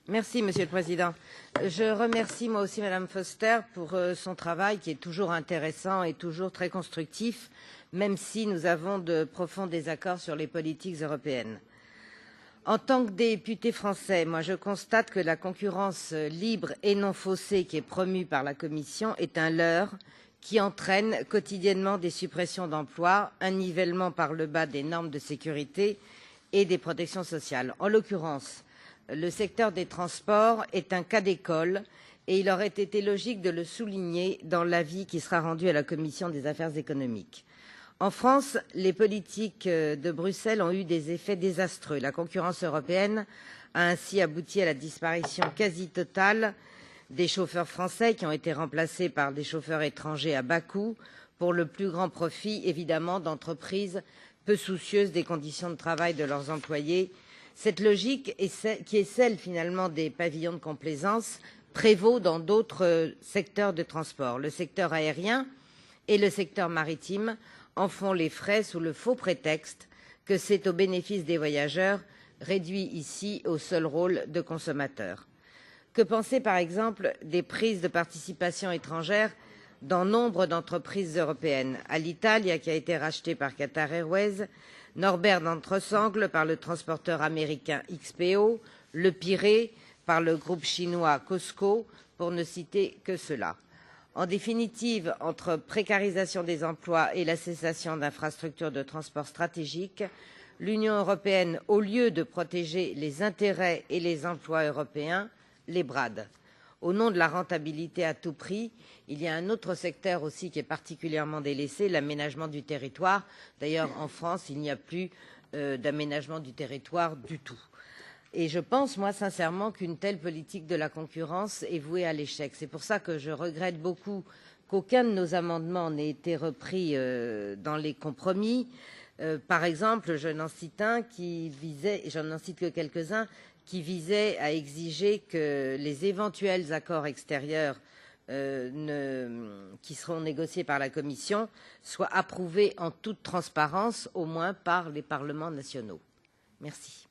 Merci, Monsieur le Président. Je remercie moi aussi Madame Foster pour son travail qui est toujours intéressant et toujours très constructif, même si nous avons de profonds désaccords sur les politiques européennes. En tant que député français, moi je constate que la concurrence libre et non faussée qui est promue par la Commission est un leurre qui entraîne quotidiennement des suppressions d'emplois, un nivellement par le bas des normes de sécurité et des protections sociales. En l'occurrence, le secteur des transports est un cas d'école et il aurait été logique de le souligner dans l'avis qui sera rendu à la Commission des affaires économiques. En France, les politiques de Bruxelles ont eu des effets désastreux. La concurrence européenne a ainsi abouti à la disparition quasi totale des chauffeurs français qui ont été remplacés par des chauffeurs étrangers à bas coût pour le plus grand profit, évidemment, d'entreprises peu soucieuses des conditions de travail de leurs employés. Cette logique, qui est celle finalement des pavillons de complaisance, prévaut dans d'autres secteurs de transport. Le secteur aérien et le secteur maritime en font les frais sous le faux prétexte que c'est au bénéfice des voyageurs, réduits ici au seul rôle de consommateurs. Que penser par exemple des prises de participation étrangères dans nombre d'entreprises européennes? Alitalia, qui a été rachetée par Qatar Airways, Norbert d'Entresangles par le transporteur américain XPO, Le Pirée par le groupe chinois COSCO, pour ne citer que cela. En définitive, entre précarisation des emplois et la cessation d'infrastructures de transport stratégiques, l'Union européenne, au lieu de protéger les intérêts et les emplois européens, les brade. Au nom de la rentabilité à tout prix, il y a un autre secteur aussi qui est particulièrement délaissé, l'aménagement du territoire. D'ailleurs, en France, il n'y a plus d'aménagement du territoire du tout. Et je pense, moi, sincèrement, qu'une telle politique de la concurrence est vouée à l'échec. C'est pour ça que je regrette beaucoup qu'aucun de nos amendements n'ait été repris dans les compromis. Par exemple, je n'en cite un qui visait, et je n'en cite que quelques-uns, qui visait à exiger que les éventuels accords extérieurs qui seront négociés par la Commission soient approuvés en toute transparence, au moins par les parlements nationaux. Merci.